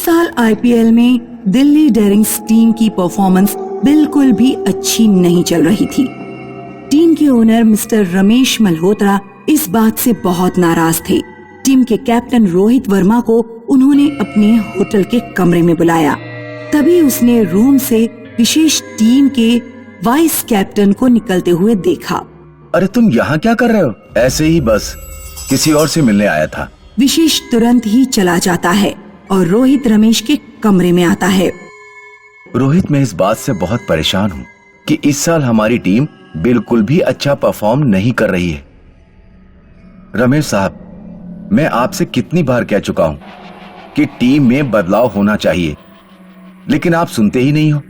इस साल आईपीएल में दिल्ली डेयरिंग्स टीम की परफॉर्मेंस बिल्कुल भी अच्छी नहीं चल रही थी। टीम के ओनर मिस्टर रमेश मल्होत्रा इस बात से बहुत नाराज थे। टीम के कैप्टन रोहित वर्मा को उन्होंने अपने होटल के कमरे में बुलाया। तभी उसने रूम से विशेष टीम के वाइस कैप्टन को निकलते हुए देखा। अरे तुम यहाँ क्या कर रहे हो? ऐसे ही बस किसी और से मिलने आया था। विशेष तुरंत ही चला जाता है और रोहित रमेश के कमरे में आता है। रोहित, मैं इस बात से बहुत परेशान हूँ कि इस साल हमारी टीम बिल्कुल भी अच्छा परफॉर्म नहीं कर रही है। रमेश साहब, मैं आपसे कितनी बार कह चुका हूँ कि टीम में बदलाव होना चाहिए, लेकिन आप सुनते ही नहीं हो।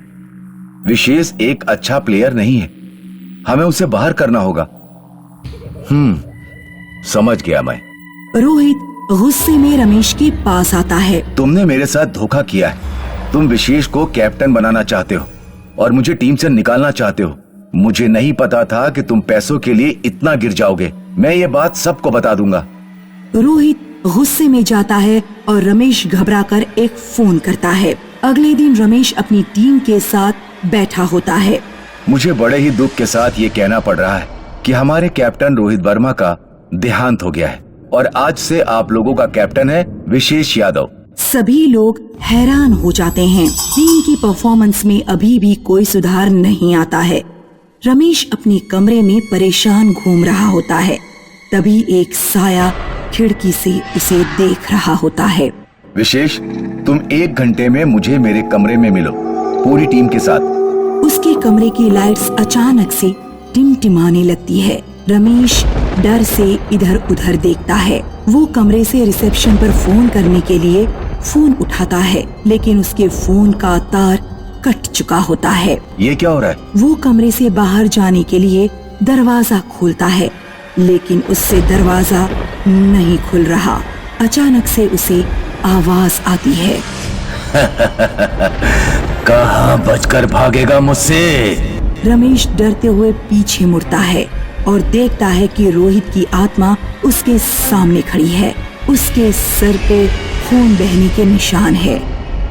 विशेष एक अच्छा प्लेयर नहीं है, हमें उसे बाहर करना होगा। समझ गया मैं। रोहित गुस्से में रमेश के पास आता है। तुमने मेरे साथ धोखा किया है। तुम विशेष को कैप्टन बनाना चाहते हो और मुझे टीम से निकालना चाहते हो। मुझे नहीं पता था कि तुम पैसों के लिए इतना गिर जाओगे। मैं ये बात सबको बता दूंगा। रोहित गुस्से में जाता है और रमेश घबराकर एक फोन करता है। अगले दिन रमेश अपनी टीम के साथ बैठा होता है। मुझे बड़े ही दुख के साथ ये कहना पड़ रहा है कि हमारे कैप्टन रोहित वर्मा का देहांत हो गया है और आज से आप लोगों का कैप्टन है विशेष यादव। सभी लोग हैरान हो जाते हैं। टीम की परफॉर्मेंस में अभी भी कोई सुधार नहीं आता है। रमेश अपने कमरे में परेशान घूम रहा होता है। तभी एक साया खिड़की से उसे देख रहा होता है। विशेष, तुम 1 घंटे में मुझे मेरे कमरे में मिलो, पूरी टीम के साथ। उसके कमरे की लाइट्स अचानक से टिमटिमाने लगती है। रमेश डर से इधर उधर देखता है। वो कमरे से रिसेप्शन पर फोन करने के लिए फोन उठाता है, लेकिन उसके फोन का तार कट चुका होता है। ये क्या हो रहा है? वो कमरे से बाहर जाने के लिए दरवाजा खोलता है, लेकिन उससे दरवाजा नहीं खुल रहा। अचानक से उसे आवाज आती है। कहाँ बचकर भागेगा मुझसे? रमेश डरते हुए पीछे मुड़ता है और देखता है कि रोहित की आत्मा उसके सामने खड़ी है। उसके सर पे खून बहने के निशान है।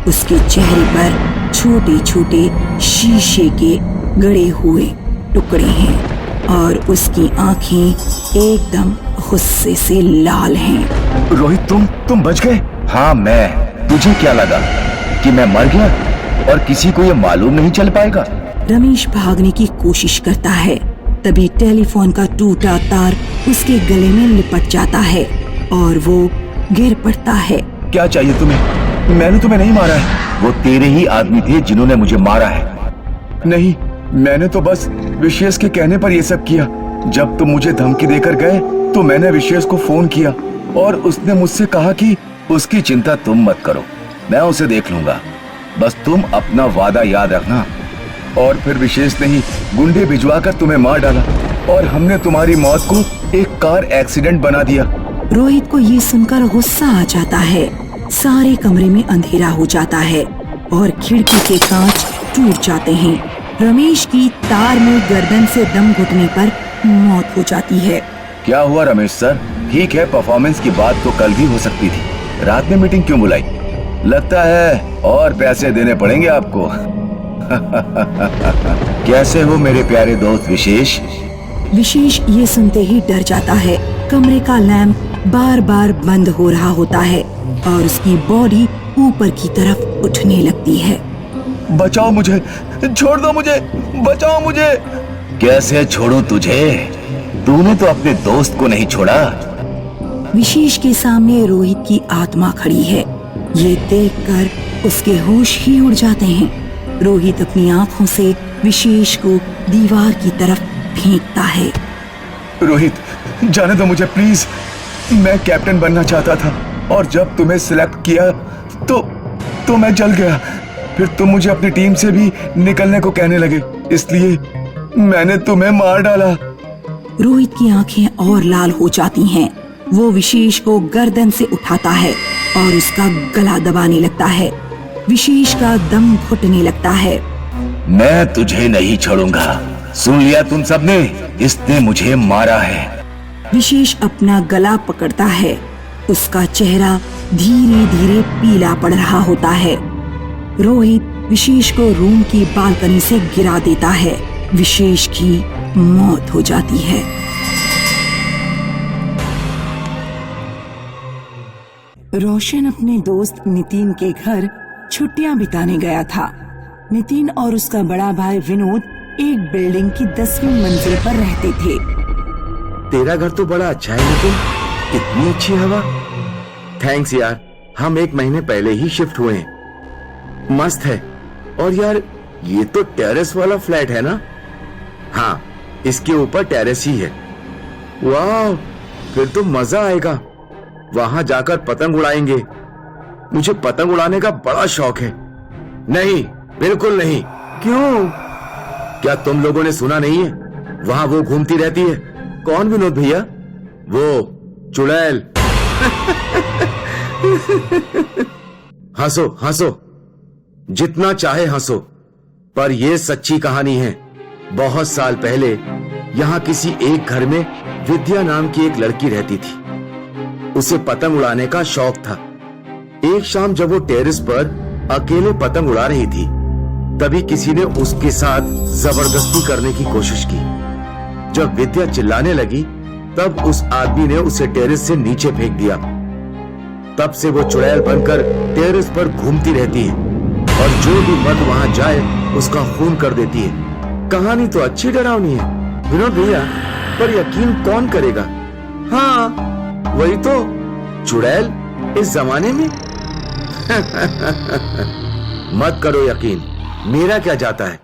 उसके चेहरे पर छोटे छोटे शीशे के गड़े हुए टुकड़े हैं और उसकी आंखें एकदम गुस्से से लाल हैं। रोहित, तुम बच गए? हाँ, मैं। तुझे क्या लगा कि मैं मर गया और किसी को ये मालूम नहीं चल पाएगा? रमेश भागने की कोशिश करता है। तभी टेलीफोन का टूटा तार उसके गले में लिपट जाता है और वो गिर पड़ता है। क्या चाहिए तुम्हें? मैंने तुम्हें नहीं मारा है। वो तेरे ही आदमी थे जिन्होंने मुझे मारा है। नहीं, मैंने तो बस विशेष के कहने पर ये सब किया। जब तुम मुझे धमकी देकर गए तो मैंने विशेष को फोन किया और उसने मुझसे कहा कि उसकी चिंता तुम मत करो, मैं उसे देख लूंगा। बस तुम अपना वादा याद रखना। और फिर विशेष ने ही गुंडे भिजवाकर तुम्हें मार डाला और हमने तुम्हारी मौत को एक कार एक्सीडेंट बना दिया। रोहित को ये सुनकर गुस्सा आ जाता है। सारे कमरे में अंधेरा हो जाता है और खिड़की के कांच टूट जाते हैं। रमेश की तार में गर्दन से दम घुटने पर मौत हो जाती है। क्या हुआ रमेश सर? ठीक है, परफॉर्मेंस की बात तो कल भी हो सकती थी। रात में मीटिंग क्यों बुलाई? लगता है और पैसे देने पड़ेंगे आपको। कैसे हो मेरे प्यारे दोस्त विशेष? विशेष ये सुनते ही डर जाता है। कमरे का लैंप बार बार बंद हो रहा होता है और उसकी बॉडी ऊपर की तरफ उठने लगती है। बचाओ मुझे, छोड़ दो मुझे, बचाओ मुझे। कैसे छोड़ूं तुझे? तूने तो अपने दोस्त को नहीं छोड़ा। विशेष के सामने रोहित की आत्मा खड़ी है। ये देखकर उसके होश ही उड़ जाते हैं। रोहित अपनी आंखों से विशेष को दीवार की तरफ फेंकता है। रोहित, जाने दो मुझे प्लीज। मैं कैप्टन बनना चाहता था और जब तुम्हें सिलेक्ट किया तो मैं जल गया। फिर तुम मुझे अपनी टीम से भी निकलने को कहने लगे, इसलिए मैंने तुम्हें मार डाला। रोहित की आंखें और लाल हो जाती हैं। वो विशेष को गर्दन से उठाता है और उसका गला दबाने लगता है। विशेष का दम घुटने लगता है। मैं तुझे नहीं छोड़ूंगा। सुन लिया तुम सबने? इसने मुझे मारा है। विशेष अपना गला पकड़ता है उसका चेहरा धीरे धीरे पीला पड़ रहा होता है। रोहित विशेष को रूम की बालकनी से गिरा देता है। विशेष की मौत हो जाती है। रोशन अपने दोस्त नितिन के घर छुट्टियां बिताने गया था। नितिन और उसका बड़ा भाई विनोद एक बिल्डिंग की 10वीं मंजिल पर रहते थे। तेरा घर तो बड़ा अच्छा है नितिन, कितनी अच्छी हवा। थैंक्स यार, हम 1 महीने पहले ही शिफ्ट हुए हैं। मस्त है। और यार ये तो टेरेस वाला फ्लैट है ना? हाँ, इसके ऊपर टेरेस ही है। वाह, फिर तो मजा आएगा। वहां जाकर पतंग उड़ाएंगे। मुझे पतंग उड़ाने का बड़ा शौक है। नहीं, बिल्कुल नहीं। क्यों? क्या तुम लोगों ने सुना नहीं है? वहां वो घूमती रहती है। कौन विनोद भैया? वो चुड़ैल। हंसो हंसो, जितना चाहे हंसो, पर यह सच्ची कहानी है। बहुत साल पहले यहां किसी एक घर में विद्या नाम की एक लड़की रहती थी। उसे पतंग उड़ाने का शौक था। एक शाम जब वो टेरेस पर अकेले पतंग उड़ा रही थी, तभी किसी ने उसके साथ जबरदस्ती करने की कोशिश की। जब विद्या चिल्लाने लगी, तब उस आदमी ने उसे टेरेस से नीचे फेंक दिया। तब से वो चुड़ैल बनकर टेरेस पर घूमती रहती है और जो भी मर्द वहां जाए उसका खून कर देती है। कहानी तो अच्छी डरावनी है विनोद भैया, पर यकीन कौन करेगा? हाँ, वही तो, चुड़ैल इस जमाने में। मत करो यकीन, मेरा क्या जाता है।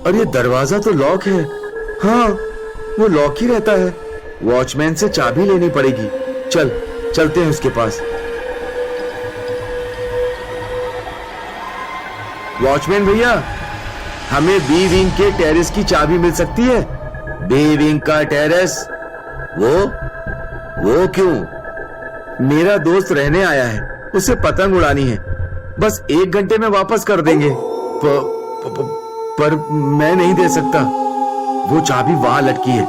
और ये दरवाजा तो लॉक है। हाँ, वो लॉक ही रहता है। वॉचमैन से चाबी लेनी पड़ेगी। चलते हैं उसके पास। वॉचमैन भैया, हमें बी विंग के टेरेस की चाबी मिल सकती है? बी विंग का टेरेस? वो क्यों? मेरा दोस्त रहने आया है, उसे पतंग उड़ानी है। बस 1 घंटे में वापस कर देंगे। पर मैं नहीं दे सकता। वो चाबी वहां लटकी है।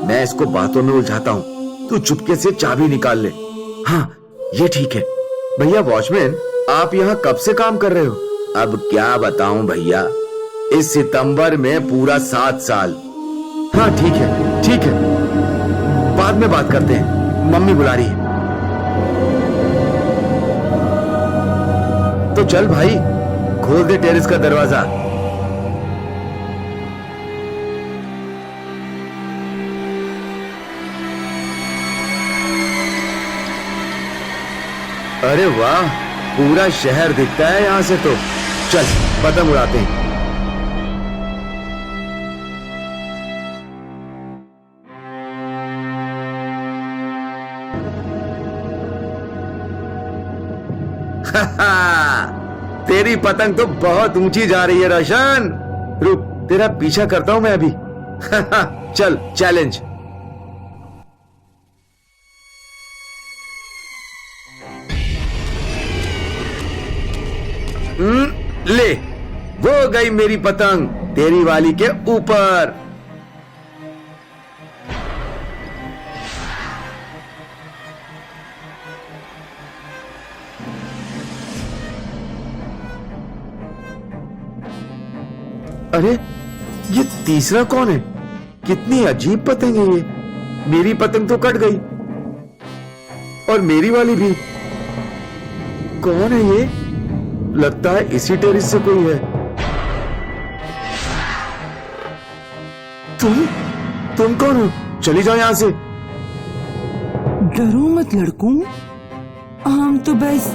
मैं इसको बातों में उलझाता हूँ, तू चुपके से चाबी निकाल ले। हाँ, ये ठीक है। भैया वॉचमैन, आप यहाँ कब से काम कर रहे हो? अब क्या बताऊं भैया, इस सितंबर में पूरा 7 साल। हाँ ठीक है, बाद में बात करते हैं, मम्मी बुला रही है। तो चल भाई, खोल दे टेरेस का दरवाजा। अरे वाह, पूरा शहर दिखता है यहां से तो। चल पतंग उड़ाते हैं। तेरी पतंग तो बहुत ऊंची जा रही है रोशन। रुक, तेरा पीछा करता हूं मैं अभी। चल, चैलेंज। ले, वो गई मेरी पतंग तेरी वाली के ऊपर। अरे, ये तीसरा कौन है? कितनी अजीब पतंग है ये। मेरी पतंग तो कट गई और मेरी वाली भी। कौन है ये? लगता है इसी टेरेस से कोई है। तुम कौन हो? चली जाओ यहां से। डरो मत लड़कों, हम तो बस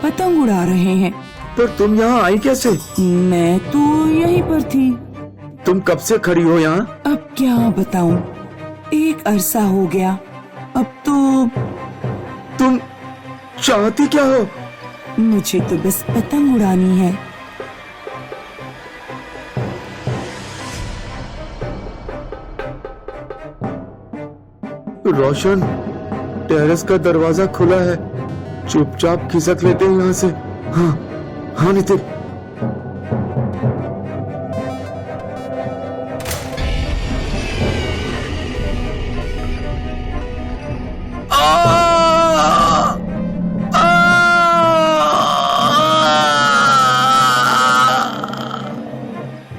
पतंग उड़ा रहे हैं। पर तुम यहाँ आई कैसे? मैं तो यहीं पर थी। तुम कब से खड़ी हो यहाँ? अब क्या बताऊं, एक अरसा हो गया। अब तो तुम चाहती क्या हो? मुझे तो बस पतंग उड़ानी है। रोशन, टेरेस का दरवाजा खुला है। चुपचाप खिसक लेते हैं यहाँ से। हाँ नितिन।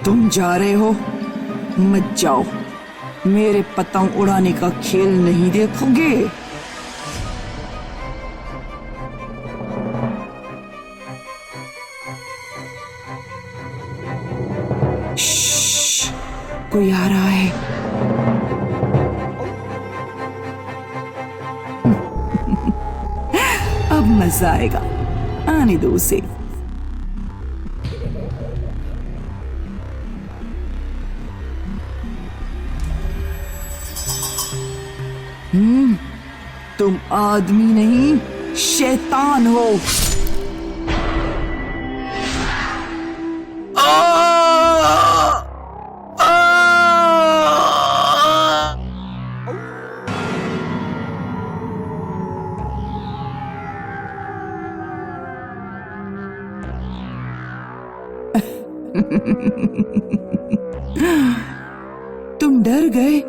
तुम जा रहे हो? मत जाओ, मेरे पतंग उड़ाने का खेल नहीं देखोगे। श्श्श, कोई आ रहा है। अब मजा आएगा, आने दो उसे। तुम आदमी नहीं, शैतान हो। तुम डर गए?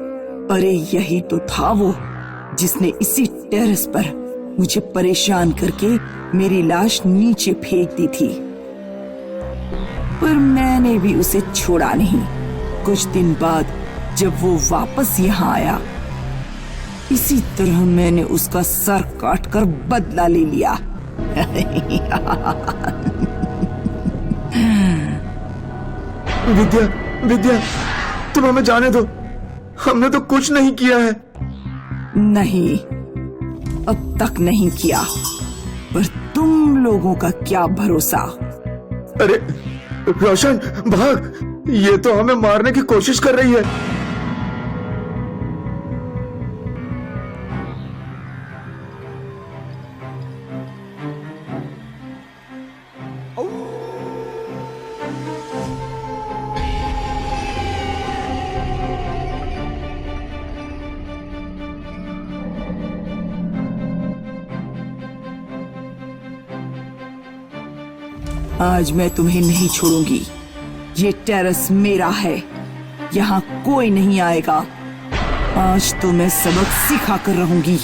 अरे यही तो था वो जिसने इसी टेरेस पर मुझे परेशान करके मेरी लाश नीचे फेंक दी थी, पर मैंने भी उसे छोड़ा नहीं। कुछ दिन बाद जब वो वापस यहाँ आया, इसी तरह मैंने उसका सर काटकर बदला ले लिया। विद्या, विद्या, तुम हमें जाने दो, हमने तो कुछ नहीं किया है। नहीं, अब तक नहीं किया, पर तुम लोगों का क्या भरोसा। अरे रोशन, भाग, ये तो हमें मारने की कोशिश कर रही है। आज मैं तुम्हें नहीं छोड़ूंगी। ये टेरेस मेरा है, यहाँ कोई नहीं आएगा। आज तो मैं सबक सिखा कर रहूंगी।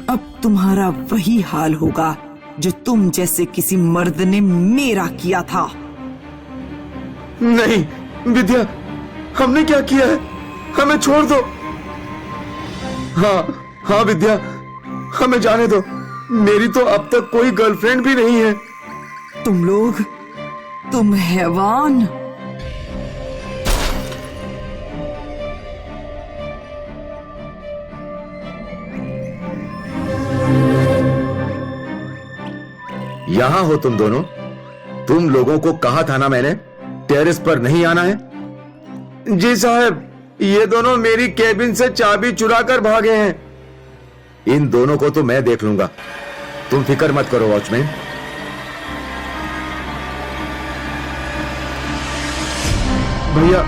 अब तुम्हारा वही हाल होगा जो तुम जैसे किसी मर्द ने मेरा किया था। नहीं विद्या, हमने क्या किया है? हमें छोड़ दो। हाँ हाँ विद्या, हमें जाने दो। मेरी तो अब तक कोई गर्लफ्रेंड भी नहीं है। तुम लोग, तुम हैवान। यहां हो तुम दोनों। तुम लोगों को कहा था ना मैंने, टेरेस पर नहीं आना है। जी साहब, ये दोनों मेरी केबिन से चाबी चुरा कर भागे हैं। इन दोनों को तो मैं देख लूंगा, तुम फिक्र मत करो वॉचमैन। भैया,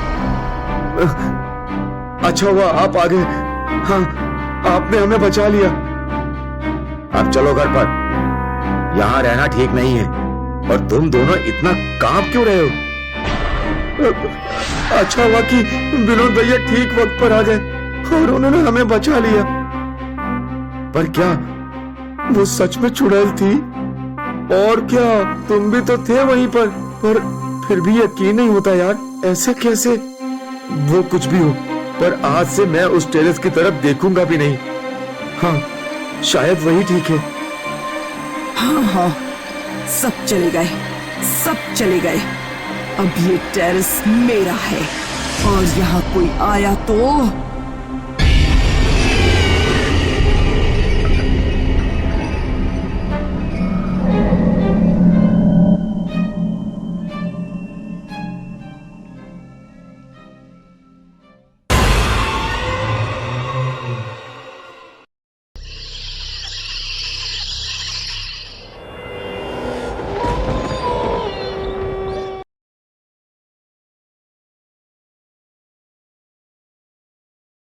अच्छा हुआ आप आ गए। हाँ, आपने हमें बचा लिया। अब चलो घर पर, यहां रहना ठीक नहीं है। और तुम दोनों इतना कांप क्यों रहे हो? अच्छा हुआ कि विनोद भैया ठीक वक्त पर आ गए और उन्होंने हमें बचा लिया। पर क्या वो सच में चुड़ैल थी? और क्या तुम भी तो थे वहीं पर फिर भी यकीन नहीं होता यार, ऐसे कैसे? वो कुछ भी हो, पर आज से मैं उस टेरेस की तरफ देखूंगा भी नहीं। हाँ, शायद वही ठीक है। हाँ हाँ, सब चले गए, सब चले गए। अब ये टेरेस मेरा है और यहाँ कोई आया तो